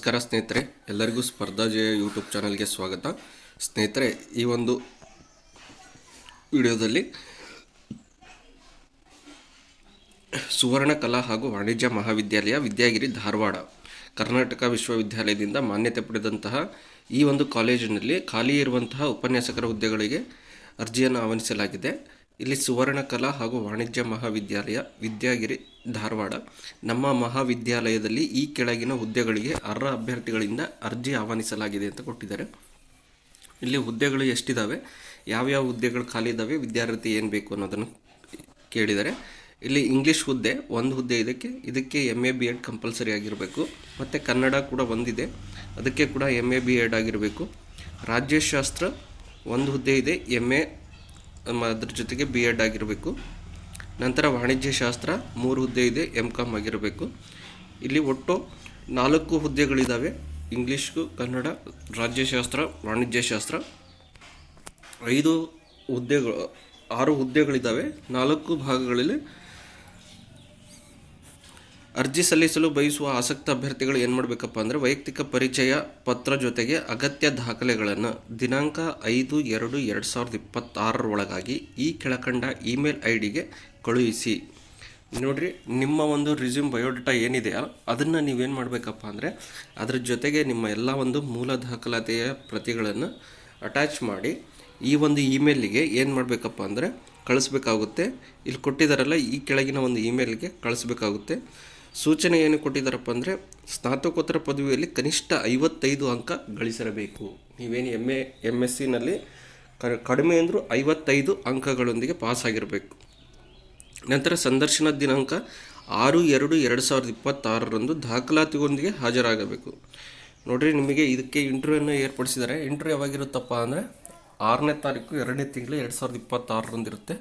ನಮಸ್ಕಾರ ಸ್ನೇಹಿತರೆ, ಎಲ್ಲರಿಗೂ ಸ್ಪರ್ಧಾ ಜಯ ಯೂಟ್ಯೂಬ್ ಚಾನಲ್ಗೆ ಸ್ವಾಗತ. ಸ್ನೇಹಿತರೆ, ಈ ಒಂದು ವಿಡಿಯೋದಲ್ಲಿ ಸುವರ್ಣ ಕಲಾ ಹಾಗೂ ವಾಣಿಜ್ಯ ಮಹಾವಿದ್ಯಾಲಯ ವಿದ್ಯಾಗಿರಿ ಧಾರವಾಡ ಕರ್ನಾಟಕ ವಿಶ್ವವಿದ್ಯಾಲಯದಿಂದ ಮಾನ್ಯತೆ ಪಡೆದಂತಹ ಈ ಒಂದು ಕಾಲೇಜಿನಲ್ಲಿ ಖಾಲಿ ಇರುವಂತಹ ಉಪನ್ಯಾಸಕರ ಹುದ್ದೆಗಳಿಗೆ ಅರ್ಜಿಯನ್ನು ಆಹ್ವಾನಿಸಲಾಗಿದೆ. ಇಲ್ಲಿ ಸುವರ್ಣ ಕಲಾ ಹಾಗೂ ವಾಣಿಜ್ಯ ಮಹಾವಿದ್ಯಾಲಯ ವಿದ್ಯಾಗಿರಿ ಧಾರವಾಡ ನಮ್ಮ ಮಹಾವಿದ್ಯಾಲಯದಲ್ಲಿ ಈ ಕೆಳಗಿನ ಹುದ್ದೆಗಳಿಗೆ ಅರ್ಹ ಅಭ್ಯರ್ಥಿಗಳಿಂದ ಅರ್ಜಿ ಆಹ್ವಾನಿಸಲಾಗಿದೆ ಅಂತ ಕೊಟ್ಟಿದ್ದಾರೆ. ಇಲ್ಲಿ ಹುದ್ದೆಗಳು ಎಷ್ಟಿದ್ದಾವೆ, ಯಾವ್ಯಾವ ಹುದ್ದೆಗಳು ಖಾಲಿ ಇದ್ದಾವೆ, ವಿದ್ಯಾರ್ಥಿ ಏನು ಬೇಕು ಅನ್ನೋದನ್ನು ಕೇಳಿದ್ದಾರೆ. ಇಲ್ಲಿ ಇಂಗ್ಲೀಷ್ ಹುದ್ದೆ ಒಂದು ಹುದ್ದೆ, ಇದಕ್ಕೆ MA BEd ಕಂಪಲ್ಸರಿ ಆಗಿರಬೇಕು. ಮತ್ತು ಕನ್ನಡ ಕೂಡ ಒಂದಿದೆ, ಅದಕ್ಕೆ ಕೂಡ MA BEd ಆಗಿರಬೇಕು. ರಾಜ್ಯಶಾಸ್ತ್ರ ಒಂದು ಹುದ್ದೆ ಇದೆ, MA ಅದ್ರ ಜೊತೆಗೆ BEd ಆಗಿರಬೇಕು. ನಂತರ ವಾಣಿಜ್ಯ ಶಾಸ್ತ್ರ 3 ಹುದ್ದೆ ಇದೆ, MCom ಆಗಿರಬೇಕು. ಇಲ್ಲಿ ಒಟ್ಟು 4 ಹುದ್ದೆಗಳಿದ್ದಾವೆ, ಇಂಗ್ಲೀಷು, ಕನ್ನಡ, ರಾಜ್ಯಶಾಸ್ತ್ರ, ವಾಣಿಜ್ಯಶಾಸ್ತ್ರ. 6 ಹುದ್ದೆಗಳಿದ್ದಾವೆ. 4 ಭಾಗಗಳಲ್ಲಿ ಅರ್ಜಿ ಸಲ್ಲಿಸಲು ಬಯಸುವ ಆಸಕ್ತ ಅಭ್ಯರ್ಥಿಗಳು ಏನು ಮಾಡಬೇಕಪ್ಪ ಅಂದರೆ, ವೈಯಕ್ತಿಕ ಪರಿಚಯ ಪತ್ರ ಜೊತೆಗೆ ಅಗತ್ಯ ದಾಖಲೆಗಳನ್ನು ದಿನಾಂಕ 5/2/2026 ಒಳಗಾಗಿ ಈ ಕೆಳಕಂಡ ಇಮೇಲ್ ID ಕಳುಹಿಸಿ. ನೋಡಿರಿ, ನಿಮ್ಮ ಒಂದು ರಿಸ್ಯೂಮ್ ಬಯೋಡಾಟಾ ಏನಿದೆಯಾ ಅದನ್ನು ನೀವೇನು ಮಾಡಬೇಕಪ್ಪ ಅಂದರೆ, ಅದ್ರ ಜೊತೆಗೆ ನಿಮ್ಮ ಎಲ್ಲ ಒಂದು ಮೂಲ ದಾಖಲಾತಿಯ ಪ್ರತಿಗಳನ್ನು ಅಟ್ಯಾಚ್ ಮಾಡಿ ಈ ಒಂದು ಇಮೇಲಿಗೆ ಏನು ಮಾಡಬೇಕಪ್ಪ ಅಂದರೆ ಕಳಿಸ್ಬೇಕಾಗುತ್ತೆ. ಇಲ್ಲಿ ಕೊಟ್ಟಿದ್ದಾರಲ್ಲ, ಈ ಕೆಳಗಿನ ಒಂದು ಇಮೇಲ್ಗೆ ಕಳಿಸ್ಬೇಕಾಗುತ್ತೆ. ಸೂಚನೆ ಏನು ಕೊಟ್ಟಿದ್ದಾರಪ್ಪ ಅಂದರೆ, ಸ್ನಾತಕೋತ್ತರ ಪದವಿಯಲ್ಲಿ ಕನಿಷ್ಠ 55 ಅಂಕ ಗಳಿಸಿರಬೇಕು. ನೀವೇನು MSc ಕಡಿಮೆ ಅಂದರೂ 55 ಅಂಕಗಳೊಂದಿಗೆ ಪಾಸ್ ಆಗಿರಬೇಕು. ನಂತರ ಸಂದರ್ಶನ ದಿನಾಂಕ 6/2/2026 ದಾಖಲಾತಿಯೊಂದಿಗೆ ಹಾಜರಾಗಬೇಕು. ನೋಡಿರಿ, ನಿಮಗೆ ಇದಕ್ಕೆ ಇಂಟರ್ವ್ಯೂನ ಏರ್ಪಡಿಸಿದ್ದಾರೆ. ಇಂಟರ್ವ್ಯೂ ಯಾವಾಗಿರುತ್ತಪ್ಪ ಅಂದರೆ 6ನೇ ತಾರೀಕು 2ನೇ ತಿಂಗಳು 2026 ಇರುತ್ತೆ.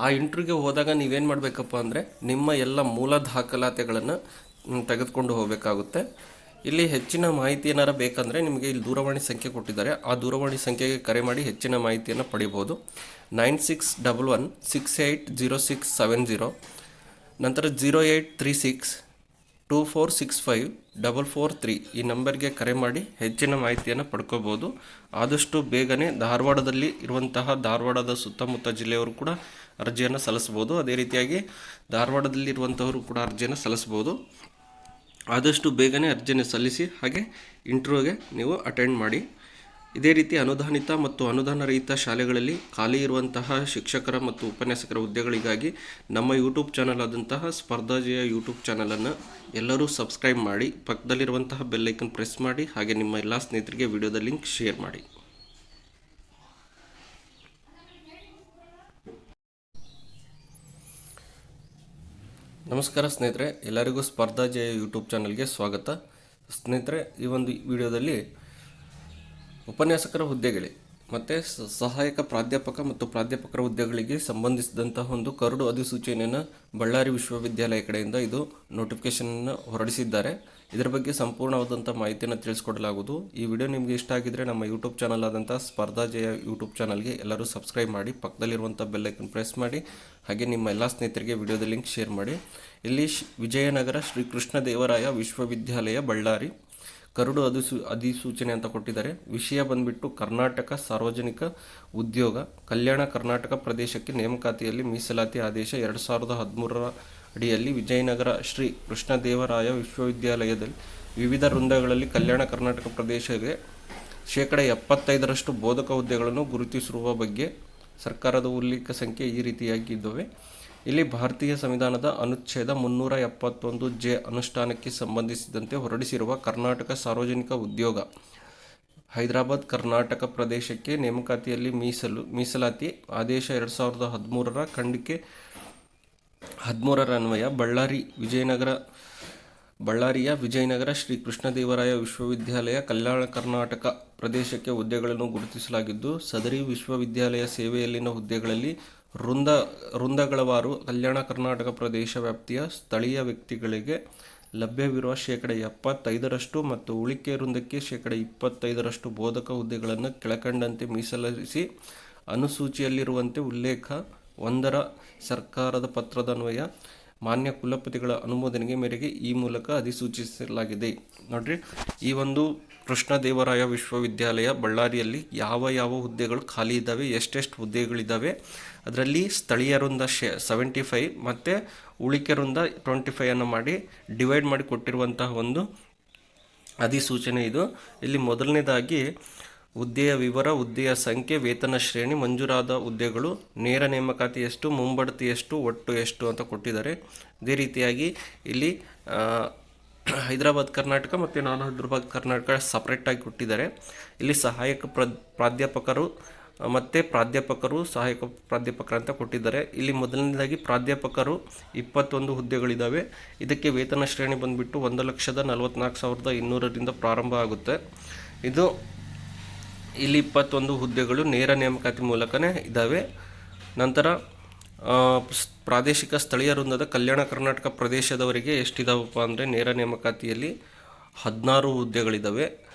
ಆ ಇಂಟರ್ವ್ಯೂಗೆ ಹೋದಾಗ ನೀವೇನು ಮಾಡಬೇಕಪ್ಪ ಅಂದರೆ, ನಿಮ್ಮ ಎಲ್ಲ ಮೂಲ ದಾಖಲಾತಿಗಳನ್ನು ತೆಗೆದುಕೊಂಡು ಹೋಗಬೇಕಾಗುತ್ತೆ. ಇಲ್ಲಿ ಹೆಚ್ಚಿನ ಮಾಹಿತಿ ಏನಾರ ಬೇಕಂದರೆ ನಿಮಗೆ ಇಲ್ಲಿ ದೂರವಾಣಿ ಸಂಖ್ಯೆ ಕೊಟ್ಟಿದ್ದಾರೆ, ಆ ದೂರವಾಣಿ ಸಂಖ್ಯೆಗೆ ಕರೆ ಮಾಡಿ ಹೆಚ್ಚಿನ ಮಾಹಿತಿಯನ್ನು ಪಡಿಬೋದು. 9611680670, ನಂತರ 083624654443 ಈ ನಂಬರ್ಗೆ ಕರೆ ಮಾಡಿ ಹೆಚ್ಚಿನ ಮಾಹಿತಿಯನ್ನು ಪಡ್ಕೋಬೋದು. ಆದಷ್ಟು ಬೇಗನೆ ಧಾರವಾಡದಲ್ಲಿ ಇರುವಂತಹ ಧಾರವಾಡದ ಸುತ್ತಮುತ್ತ ಜಿಲ್ಲೆಯವರು ಕೂಡ ಅರ್ಜಿಯನ್ನು ಸಲ್ಲಿಸ್ಬೋದು. ಅದೇ ರೀತಿಯಾಗಿ ಧಾರವಾಡದಲ್ಲಿರುವಂಥವರು ಕೂಡ ಅರ್ಜಿಯನ್ನು ಸಲ್ಲಿಸ್ಬೋದು. ಆದಷ್ಟು ಬೇಗನೆ ಅರ್ಜಿಯನ್ನು ಸಲ್ಲಿಸಿ, ಹಾಗೆ ಇಂಟರ್ವ್ಯೂಗೆ ನೀವು ಅಟೆಂಡ್ ಮಾಡಿ. ಇದೇ ರೀತಿ ಅನುದಾನಿತ ಮತ್ತು ಅನುದಾನ ರಹಿತ ಶಾಲೆಗಳಲ್ಲಿ ಖಾಲಿ ಇರುವಂತಹ ಶಿಕ್ಷಕರ ಮತ್ತು ಉಪನ್ಯಾಸಕರ ಹುದ್ದೆಗಳಿಗಾಗಿ ನಮ್ಮ ಯೂಟ್ಯೂಬ್ ಚಾನಲ್ ಆದಂತಹ ಸ್ಪರ್ಧಾ ಜಯ ಯೂಟ್ಯೂಬ್ ಚಾನಲನ್ನು ಎಲ್ಲರೂ ಸಬ್ಸ್ಕ್ರೈಬ್ ಮಾಡಿ, ಪಕ್ಕದಲ್ಲಿರುವಂತಹ ಬೆಲ್ ಐಕನ್ ಪ್ರೆಸ್ ಮಾಡಿ, ಹಾಗೆ ನಿಮ್ಮ ಎಲ್ಲ ಸ್ನೇಹಿತರಿಗೆ ವಿಡಿಯೋದ ಲಿಂಕ್ ಶೇರ್ ಮಾಡಿ. ನಮಸ್ಕಾರ ಸ್ನೇಹಿತರೆ, ಎಲ್ಲರಿಗೂ ಸ್ಪರ್ಧಾ ಜಯ ಯೂಟ್ಯೂಬ್ ಚಾನಲ್ಗೆ ಸ್ವಾಗತ. ಸ್ನೇಹಿತರೆ, ಈ ಒಂದು ವಿಡಿಯೋದಲ್ಲಿ ಉಪನ್ಯಾಸಕರ ಹುದ್ದೆಗಳು ಮತ್ತು ಸಹಾಯಕ ಪ್ರಾಧ್ಯಾಪಕ ಮತ್ತು ಪ್ರಾಧ್ಯಾಪಕರ ಹುದ್ದೆಗಳಿಗೆ ಸಂಬಂಧಿಸಿದಂತಹ ಒಂದು ಕರಡು ಅಧಿಸೂಚನೆಯನ್ನು ಬಳ್ಳಾರಿ ವಿಶ್ವವಿದ್ಯಾಲಯ ಕಡೆಯಿಂದ ಇದು ನೋಟಿಫಿಕೇಷನನ್ನು ಹೊರಡಿಸಿದ್ದಾರೆ. ಇದರ ಬಗ್ಗೆ ಸಂಪೂರ್ಣವಾದಂಥ ಮಾಹಿತಿಯನ್ನು ತಿಳಿಸ್ಕೊಡಲಾಗುವುದು. ಈ ವಿಡಿಯೋ ನಿಮಗೆ ಇಷ್ಟ ಆಗಿದ್ದರೆ ನಮ್ಮ ಯೂಟ್ಯೂಬ್ ಚಾನಲ್ ಆದಂಥ ಸ್ಪರ್ಧಾ ಜಯ ಯೂಟ್ಯೂಬ್ ಚಾನಲ್ಗೆ ಎಲ್ಲರೂ ಸಬ್ಸ್ಕ್ರೈಬ್ ಮಾಡಿ, ಪಕ್ಕದಲ್ಲಿರುವಂಥ ಬೆಲ್ ಐಕನ್ ಪ್ರೆಸ್ ಮಾಡಿ, ಹಾಗೆ ನಿಮ್ಮ ಎಲ್ಲ ಸ್ನೇಹಿತರಿಗೆ ವಿಡಿಯೋದ ಲಿಂಕ್ ಶೇರ್ ಮಾಡಿ. ಇಲ್ಲಿ ವಿಜಯನಗರ ಶ್ರೀ ಕೃಷ್ಣದೇವರಾಯ ವಿಶ್ವವಿದ್ಯಾಲಯ ಬಳ್ಳಾರಿ ಕರಡು ಅಧಿಸೂಚನೆ ಅಂತ ಕೊಟ್ಟಿದ್ದಾರೆ. ವಿಷಯ ಬಂದ್ಬಿಟ್ಟು ಕರ್ನಾಟಕ ಸಾರ್ವಜನಿಕ ಉದ್ಯೋಗ ಕಲ್ಯಾಣ ಕರ್ನಾಟಕ ಪ್ರದೇಶಕ್ಕೆ ನೇಮಕಾತಿಯಲ್ಲಿ ಮೀಸಲಾತಿ ಆದೇಶ 2013 ಅಡಿಯಲ್ಲಿ ವಿಜಯನಗರ ಶ್ರೀ ಕೃಷ್ಣದೇವರಾಯ ವಿಶ್ವವಿದ್ಯಾಲಯದಲ್ಲಿ ವಿವಿಧ ವೃಂದಗಳಲ್ಲಿ ಕಲ್ಯಾಣ ಕರ್ನಾಟಕ ಪ್ರದೇಶಕ್ಕೆ 75% ಬೋಧಕ ಹುದ್ದೆಗಳನ್ನು ಗುರುತಿಸಿರುವ ಬಗ್ಗೆ ಸರ್ಕಾರದ ಉಲ್ಲೇಖ ಸಂಖ್ಯೆ ಈ ರೀತಿಯಾಗಿದ್ದಾವೆ. ಇಲ್ಲಿ ಭಾರತೀಯ ಸಂವಿಧಾನದ ಅನುಚ್ಛೇದ 371J ಅನುಷ್ಠಾನಕ್ಕೆ ಸಂಬಂಧಿಸಿದಂತೆ ಹೊರಡಿಸಿರುವ ಕರ್ನಾಟಕ ಸಾರ್ವಜನಿಕ ಉದ್ಯೋಗ ಹೈದರಾಬಾದ್ ಕರ್ನಾಟಕ ಪ್ರದೇಶಕ್ಕೆ ನೇಮಕಾತಿಯಲ್ಲಿ ಮೀಸಲಾತಿ ಆದೇಶ 2013 ಖಂಡಿಕೆ 13 ಅನ್ವಯ ಬಳ್ಳಾರಿಯ ವಿಜಯನಗರ ಶ್ರೀ ಕೃಷ್ಣದೇವರಾಯ ವಿಶ್ವವಿದ್ಯಾಲಯ ಕಲ್ಯಾಣ ಕರ್ನಾಟಕ ಪ್ರದೇಶಕ್ಕೆ ಹುದ್ದೆಗಳನ್ನು ಗುರುತಿಸಲಾಗಿದ್ದು, ಸದರಿ ವಿಶ್ವವಿದ್ಯಾಲಯ ಸೇವೆಯಲ್ಲಿನ ಹುದ್ದೆಗಳಲ್ಲಿ ವೃಂದಗಳವಾರು ಕಲ್ಯಾಣ ಕರ್ನಾಟಕ ಪ್ರದೇಶ ವ್ಯಾಪ್ತಿಯ ಸ್ಥಳೀಯ ವ್ಯಕ್ತಿಗಳಿಗೆ ಲಭ್ಯವಿರುವ 75% ಮತ್ತು ಉಳಿಕೆ ವೃಂದಕ್ಕೆ 25% ಬೋಧಕ ಹುದ್ದೆಗಳನ್ನು ಕೆಳಕಂಡಂತೆ ಮೀಸಲಿರಿಸಿ ಅನುಸೂಚಿಯಲ್ಲಿರುವಂತೆ ಉಲ್ಲೇಖ 1 ಸರ್ಕಾರದ ಪತ್ರದ ಅನ್ವಯ ಮಾನ್ಯ ಕುಲಪತಿಗಳ ಅನುಮೋದನೆಗೆ ಮೇರೆಗೆ ಈ ಮೂಲಕ ಅಧಿಸೂಚಿಸಲಾಗಿದೆ. ನೋಡ್ರಿ, ಈ ಒಂದು ಕೃಷ್ಣದೇವರಾಯ ವಿಶ್ವವಿದ್ಯಾಲಯ ಬಳ್ಳಾರಿಯಲ್ಲಿ ಯಾವ ಯಾವ ಹುದ್ದೆಗಳು ಖಾಲಿ ಇದ್ದಾವೆ, ಎಷ್ಟೆಷ್ಟು ಹುದ್ದೆಗಳಿದ್ದಾವೆ, ಅದರಲ್ಲಿ ಸ್ಥಳೀಯರಿಂದ 75 ಮತ್ತು ಉಳಿಕೆರಿಂದ 25 ಅನ್ನು ಮಾಡಿ ಡಿವೈಡ್ ಮಾಡಿ ಕೊಟ್ಟಿರುವಂತಹ ಒಂದು ಅಧಿಸೂಚನೆ ಇದು. ಇಲ್ಲಿ ಮೊದಲನೇದಾಗಿ ಹುದ್ದೆಯ ವಿವರ, ಹುದ್ದೆಯ ಸಂಖ್ಯೆ, ವೇತನ ಶ್ರೇಣಿ, ಮಂಜೂರಾದ ಹುದ್ದೆಗಳು, ನೇರ ನೇಮಕಾತಿ ಎಷ್ಟು, ಮುಂಬಡ್ತಿ ಎಷ್ಟು, ಒಟ್ಟು ಎಷ್ಟು ಅಂತ ಕೊಟ್ಟಿದ್ದಾರೆ. ಅದೇ ರೀತಿಯಾಗಿ ಇಲ್ಲಿ ಹೈದರಾಬಾದ್ ಕರ್ನಾಟಕ ಮತ್ತು ನಾನ್ ಹೈದರಾಬಾದ್ ಕರ್ನಾಟಕ ಸಪ್ರೇಟಾಗಿ ಕೊಟ್ಟಿದ್ದಾರೆ. ಇಲ್ಲಿ ಸಹಾಯಕ ಪ್ರಾಧ್ಯಾಪಕರು ಮತ್ತು ಪ್ರಾಧ್ಯಾಪಕರು, ಸಹಾಯಕ ಪ್ರಾಧ್ಯಾಪಕರು ಅಂತ ಕೊಟ್ಟಿದ್ದಾರೆ. ಇಲ್ಲಿ ಮೊದಲನೇದಾಗಿ ಪ್ರಾಧ್ಯಾಪಕರು 21 ಹುದ್ದೆಗಳಿದ್ದಾವೆ. ಇದಕ್ಕೆ ವೇತನ ಶ್ರೇಣಿ ಬಂದುಬಿಟ್ಟು 1,44,200ರಿಂದ ಪ್ರಾರಂಭ ಆಗುತ್ತೆ. ಇದು ಇಲ್ಲಿ 21 ಹುದ್ದೆಗಳು ನೇರ ನೇಮಕಾತಿ ಮೂಲಕನೇ ಇದ್ದಾವೆ. ನಂತರ ಪ್ರಾದೇಶಿಕ ಸ್ಥಳೀಯ ವೃಂದದ ಕಲ್ಯಾಣ ಕರ್ನಾಟಕ ಪ್ರದೇಶದವರಿಗೆ ಎಷ್ಟಿದಾವಪ್ಪ ಅಂದರೆ ನೇರ ನೇಮಕಾತಿಯಲ್ಲಿ 16 ಹುದ್ದೆಗಳಿದ್ದಾವೆ.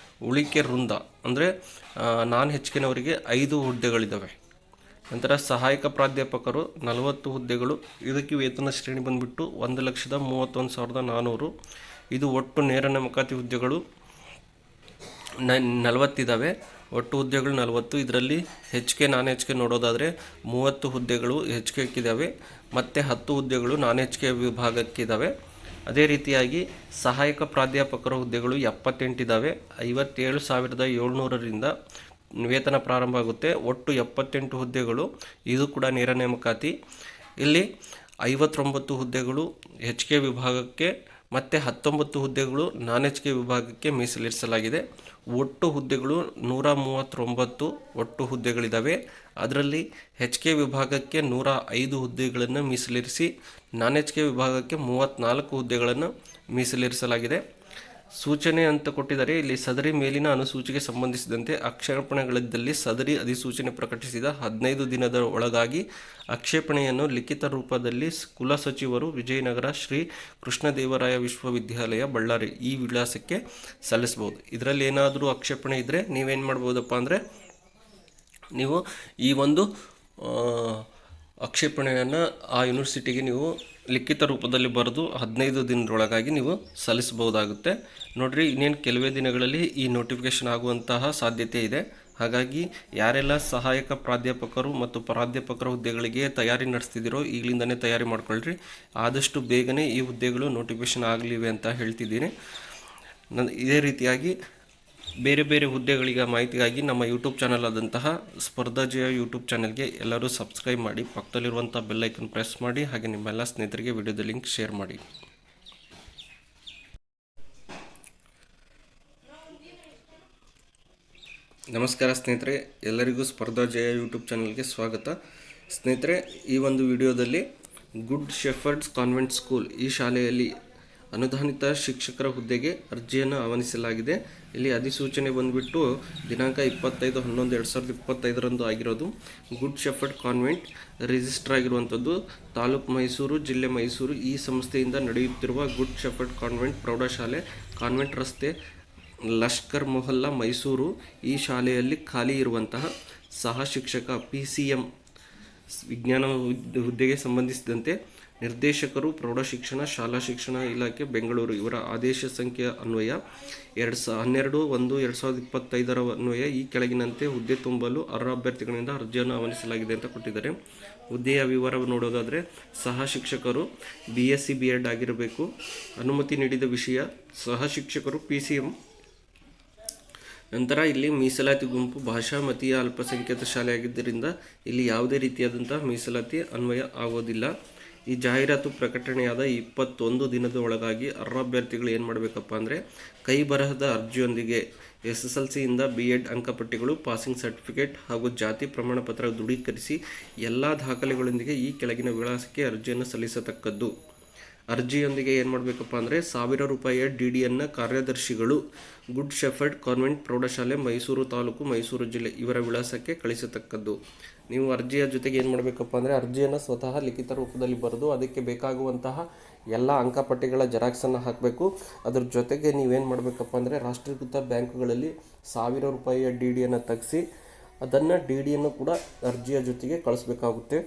ಉಳಿಕೆ ವೃಂದ ಅಂದರೆ ನಾನ್ ಹೆಚ್ಚಿನವರಿಗೆ 5 ಹುದ್ದೆಗಳಿದ್ದಾವೆ. ನಂತರ ಸಹಾಯಕ ಪ್ರಾಧ್ಯಾಪಕರು 40 ಹುದ್ದೆಗಳು. ಇದಕ್ಕೆ ವೇತನ ಶ್ರೇಣಿ ಬಂದುಬಿಟ್ಟು 1,31,400. ಇದು ಒಟ್ಟು ನೇರ ನೇಮಕಾತಿ ಹುದ್ದೆಗಳು 40 ಇದ್ದಾವೆ. ಒಟ್ಟು ಹುದ್ದೆಗಳು 40. ಇದರಲ್ಲಿ ನಾನ್ ಹೆಚ್ಚಿಗೆ ನೋಡೋದಾದರೆ 30 ಹುದ್ದೆಗಳು ಹೆಚ್ಚಿಗೆಕ್ಕಿದ್ದಾವೆ ಮತ್ತು 10 ಹುದ್ದೆಗಳು ನಾನ್ ಹೆಚ್ಚಿಗೆ ವಿಭಾಗಕ್ಕಿದ್ದಾವೆ. ಅದೇ ರೀತಿಯಾಗಿ ಸಹಾಯಕ ಪ್ರಾಧ್ಯಾಪಕರ ಹುದ್ದೆಗಳು 78 ಇದ್ದಾವೆ. 57,700ರಿಂದ ವೇತನ ಪ್ರಾರಂಭ ಆಗುತ್ತೆ. ಒಟ್ಟು 78 ಹುದ್ದೆಗಳು. ಇದು ಕೂಡ ನೇರ ನೇಮಕಾತಿ. ಇಲ್ಲಿ 59 ಹುದ್ದೆಗಳು ಹೆಚ್ಚಿಗೆ ವಿಭಾಗಕ್ಕೆ ಮತ್ತು 19 ಹುದ್ದೆಗಳು ನಾನ್ ಹೆಚ್ಚಿಗೆ ವಿಭಾಗಕ್ಕೆ ಮೀಸಲಿರಿಸಲಾಗಿದೆ. ಒಟ್ಟು ಹುದ್ದೆಗಳು 139 ಒಟ್ಟು ಹುದ್ದೆಗಳಿದ್ದಾವೆ. ಅದರಲ್ಲಿ ಹೆಚ್ಚಿಗೆ ವಿಭಾಗಕ್ಕೆ 105 ಹುದ್ದೆಗಳನ್ನು ಮೀಸಲಿರಿಸಿ ನಾನ್ ಹೆಚ್ಚಿಗೆ ವಿಭಾಗಕ್ಕೆ 34 ಹುದ್ದೆಗಳನ್ನು ಮೀಸಲಿರಿಸಲಾಗಿದೆ. ಸೂಚನೆ ಅಂತ ಕೊಟ್ಟಿದ್ದಾರೆ. ಇಲ್ಲಿ ಸದರಿ ಮೇಲಿನ ಅನುಸೂಚಿಗೆ ಸಂಬಂಧಿಸಿದಂತೆ ಆಕ್ಷೇಪಣೆಗಳಿದ್ದಲ್ಲಿ ಸದರಿ ಅಧಿಸೂಚನೆ ಪ್ರಕಟಿಸಿದ 15 ದಿನದ ಒಳಗಾಗಿ ಆಕ್ಷೇಪಣೆಯನ್ನು ಲಿಖಿತ ರೂಪದಲ್ಲಿ ಕುಲಸಚಿವರು, ವಿಜಯನಗರ ಶ್ರೀ ಕೃಷ್ಣದೇವರಾಯ ವಿಶ್ವವಿದ್ಯಾಲಯ ಬಳ್ಳಾರಿ ಈ ವಿಳಾಸಕ್ಕೆ ಸಲ್ಲಿಸಬಹುದು. ಇದರಲ್ಲಿ ಏನಾದರೂ ಆಕ್ಷೇಪಣೆ ಇದ್ದರೆ ನೀವೇನು ಮಾಡ್ಬೋದಪ್ಪ ಅಂದರೆ ನೀವು ಈ ಒಂದು ಆಕ್ಷೇಪಣೆಯನ್ನು ಆ ಯೂನಿವರ್ಸಿಟಿಗೆ ನೀವು ಲಿಖಿತ ರೂಪದಲ್ಲಿ ಬರೆದು 15 ದಿನದೊಳಗಾಗಿ ನೀವು ಸಲ್ಲಿಸಬಹುದಾಗುತ್ತೆ. ನೋಡಿರಿ, ಇನ್ನೇನು ಕೆಲವೇ ದಿನಗಳಲ್ಲಿ ಈ ನೋಟಿಫಿಕೇಷನ್ ಆಗುವಂತಹ ಸಾಧ್ಯತೆ ಇದೆ. ಹಾಗಾಗಿ ಯಾರೆಲ್ಲ ಸಹಾಯಕ ಪ್ರಾಧ್ಯಾಪಕರು ಮತ್ತು ಪ್ರಾಧ್ಯಾಪಕರ ಹುದ್ದೆಗಳಿಗೆ ತಯಾರಿ ನಡೆಸ್ತಿದ್ದೀರೋ ಈಗಲಿಂದನೇ ತಯಾರಿ ಮಾಡ್ಕೊಳ್ರಿ. ಆದಷ್ಟು ಬೇಗನೆ ಈ ಹುದ್ದೆಗಳು ನೋಟಿಫಿಕೇಷನ್ ಆಗಲಿವೆ ಅಂತ ಹೇಳ್ತಿದ್ದೀನಿ. ಇದೇ ರೀತಿಯಾಗಿ ಬೇರೆ ಬೇರೆ ಹುದ್ದೆಗಳಿಗೆ ಮಾಹಿತಿಗಾಗಿ ನಮ್ಮ ಯೂಟ್ಯೂಬ್ ಚಾನಲ್ ಆದಂತಹ ಸ್ಪರ್ಧಾಜಯ ಯೂಟ್ಯೂಬ್ ಚಾನಲ್ಗೆ ಎಲ್ಲರೂ ಸಬ್ಸ್ಕ್ರೈಬ್ ಮಾಡಿ, ಪಕ್ಕದಲ್ಲಿರುವಂಥ ಬೆಲ್ ಐಕನ್ ಪ್ರೆಸ್ ಮಾಡಿ, ಹಾಗೆ ನಿಮ್ಮೆಲ್ಲ ಸ್ನೇಹಿತರಿಗೆ ವಿಡಿಯೋದ ಲಿಂಕ್ ಶೇರ್ ಮಾಡಿ. ನಮಸ್ಕಾರ ಸ್ನೇಹಿತರೆ, ಎಲ್ಲರಿಗೂ ಸ್ಪರ್ಧಾಜಯ ಯೂಟ್ಯೂಬ್ ಚಾನಲ್ಗೆ ಸ್ವಾಗತ. ಸ್ನೇಹಿತರೆ, ಈ ಒಂದು ವಿಡಿಯೋದಲ್ಲಿ ಗುಡ್ ಶೆಫರ್ಡ್ಸ್ ಕಾನ್ವೆಂಟ್ ಸ್ಕೂಲ್ ಈ ಶಾಲೆಯಲ್ಲಿ ಅನುದಾನಿತ ಶಿಕ್ಷಕರ ಹುದ್ದೆಗೆ ಅರ್ಜಿಯನ್ನು ಆಹ್ವಾನಿಸಲಾಗಿದೆ. ಇಲ್ಲಿ ಅಧಿಸೂಚನೆ ಬಂದುಬಿಟ್ಟು ದಿನಾಂಕ 25/11/2025 ಆಗಿರೋದು. ಗುಡ್ ಶೆಫರ್ಡ್ ಕಾನ್ವೆಂಟ್ ರಿಜಿಸ್ಟರ್ ಆಗಿರುವಂಥದ್ದು ತಾಲೂಕು ಮೈಸೂರು, ಜಿಲ್ಲೆ ಮೈಸೂರು. ಈ ಸಂಸ್ಥೆಯಿಂದ ನಡೆಯುತ್ತಿರುವ ಗುಡ್ ಶೆಫರ್ಡ್ ಕಾನ್ವೆಂಟ್ ಪ್ರೌಢಶಾಲೆ, ಕಾನ್ವೆಂಟ್ ರಸ್ತೆ, ಲಷ್ಕರ್ ಮೊಹಲ್ಲಾ, ಮೈಸೂರು. ಈ ಶಾಲೆಯಲ್ಲಿ ಖಾಲಿ ಇರುವಂತಹ ಸಹ ಶಿಕ್ಷಕ PCM ವಿಜ್ಞಾನ ಹುದ್ದೆಗೆ ಸಂಬಂಧಿಸಿದಂತೆ ನಿರ್ದೇಶಕರು, ಪ್ರೌಢಶಿಕ್ಷಣ ಶಾಲಾ ಶಿಕ್ಷಣ ಇಲಾಖೆ, ಬೆಂಗಳೂರು ಇವರ ಆದೇಶ ಸಂಖ್ಯೆ ಅನ್ವಯ 12/1/2025 ಅನ್ವಯ ಈ ಕೆಳಗಿನಂತೆ ಹುದ್ದೆ ತುಂಬಲು ಅರ್ಹ ಅಭ್ಯರ್ಥಿಗಳಿಂದ ಅರ್ಜಿಯನ್ನು ಆಹ್ವಾನಿಸಲಾಗಿದೆ ಅಂತ ಕೊಟ್ಟಿದ್ದಾರೆ. ಹುದ್ದೆಯ ವಿವರ ನೋಡೋದಾದರೆ ಸಹ ಶಿಕ್ಷಕರು BSc B.Ed ಆಗಿರಬೇಕು. ಅನುಮತಿ ನೀಡಿದ ವಿಷಯ ಸಹ ಶಿಕ್ಷಕರು PCM. ನಂತರ ಇಲ್ಲಿ ಮೀಸಲಾತಿ ಗುಂಪು ಭಾಷಾ ಮತೀಯ ಅಲ್ಪಸಂಖ್ಯಾತ ಶಾಲೆಯಾಗಿದ್ದರಿಂದ ಇಲ್ಲಿ ಯಾವುದೇ ರೀತಿಯಾದಂಥ ಮೀಸಲಾತಿ ಅನ್ವಯ ಆಗೋದಿಲ್ಲ. ಈ ಜಾಹೀರಾತು ಪ್ರಕಟಣೆಯಾದ 21 ದಿನದ ಒಳಗಾಗಿ ಅರ್ಹ ಅಭ್ಯರ್ಥಿಗಳು ಏನು ಮಾಡಬೇಕಪ್ಪ ಅಂದರೆ ಕೈ ಬರಹದ ಅರ್ಜಿಯೊಂದಿಗೆ SSLCಯಿಂದ B.Ed ಅಂಕಪಟ್ಟಿಗಳು, ಪಾಸಿಂಗ್ ಸರ್ಟಿಫಿಕೇಟ್ ಹಾಗೂ ಜಾತಿ ಪ್ರಮಾಣ ಪತ್ರ ದೃಢೀಕರಿಸಿ ಎಲ್ಲ ದಾಖಲೆಗಳೊಂದಿಗೆ ಈ ಕೆಳಗಿನ ವಿಳಾಸಕ್ಕೆ ಅರ್ಜಿಯನ್ನು ಸಲ್ಲಿಸತಕ್ಕದ್ದು. ಅರ್ಜಿಯೊಂದಿಗೆ ಏನು ಮಾಡಬೇಕಪ್ಪ ಅಂದರೆ 1,000 ರೂಪಾಯಿಯ DDಯನ್ನು ಕಾರ್ಯದರ್ಶಿಗಳು, ಗುಡ್ ಶೆಫರ್ಡ್ ಕಾನ್ವೆಂಟ್ ಪ್ರೌಢಶಾಲೆ, ಮೈಸೂರು ತಾಲೂಕು, ಮೈಸೂರು ಜಿಲ್ಲೆ ಇವರ ವಿಳಾಸಕ್ಕೆ ಕಳಿಸತಕ್ಕದ್ದು. ನೀವು ಅರ್ಜಿಯ ಜೊತೆಗೆ ಏನು ಮಾಡಬೇಕಪ್ಪ ಅಂದರೆ ಅರ್ಜಿಯನ್ನು ಸ್ವತಃ ಲಿಖಿತ ರೂಪದಲ್ಲಿ ಬರೆದು ಅದಕ್ಕೆ ಬೇಕಾಗುವಂತಹ ಎಲ್ಲ ಅಂಕಪಟ್ಟಿಗಳ ಜೆರಾಕ್ಸನ್ನು ಹಾಕಬೇಕು. ಅದ್ರ ಜೊತೆಗೆ ನೀವೇನು ಮಾಡಬೇಕಪ್ಪ ಅಂದರೆ ರಾಷ್ಟ್ರೀಕೃತ ಬ್ಯಾಂಕುಗಳಲ್ಲಿ 1,000 ರೂಪಾಯಿಯ DDಯನ್ನು ತೆಗೆಸಿ ಅದನ್ನು DDಯನ್ನು ಕೂಡ ಅರ್ಜಿಯ ಜೊತೆಗೆ ಕಳಿಸ್ಬೇಕಾಗುತ್ತೆ.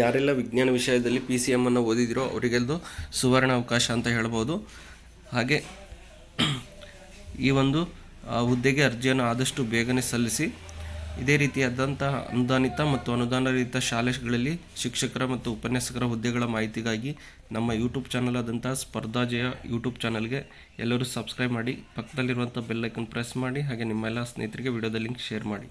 ಯಾರೆಲ್ಲ ವಿಜ್ಞಾನ ವಿಷಯದಲ್ಲಿ PCM ಅನ್ನು ಓದಿದಿರೋ ಅವರಿಗೆಲ್ಲದು ಸುವರ್ಣ ಅವಕಾಶ ಅಂತ ಹೇಳ್ಬೋದು. ಹಾಗೆ ಈ ಒಂದು ಹುದ್ದೆಗೆ ಅರ್ಜಿಯನ್ನು ಆದಷ್ಟು ಬೇಗನೆ ಸಲ್ಲಿಸಿ. ಇದೇ ರೀತಿಯಾದಂತಹ ಅನುದಾನಿತ ಮತ್ತು ಅನುದಾನರಹಿತ ಶಾಲೆಗಳಲ್ಲಿ ಶಿಕ್ಷಕರ ಮತ್ತು ಉಪನ್ಯಾಸಕರ ಹುದ್ದೆಗಳ ಮಾಹಿತಿಗಾಗಿ ನಮ್ಮ ಯೂಟ್ಯೂಬ್ ಚಾನಲ್ ಆದಂತಹ ಸ್ಪರ್ಧಾಜಯ ಯೂಟ್ಯೂಬ್ ಚಾನಲ್ಗೆ ಎಲ್ಲರೂ ಸಬ್ಸ್ಕ್ರೈಬ್ ಮಾಡಿ, ಪಕ್ಕದಲ್ಲಿರುವಂಥ ಬೆಲ್ ಐಕನ್ ಪ್ರೆಸ್ ಮಾಡಿ, ಹಾಗೆ ನಿಮ್ಮೆಲ್ಲ ಸ್ನೇಹಿತರಿಗೆ ವಿಡಿಯೋದ ಲಿಂಕ್ ಶೇರ್ ಮಾಡಿ.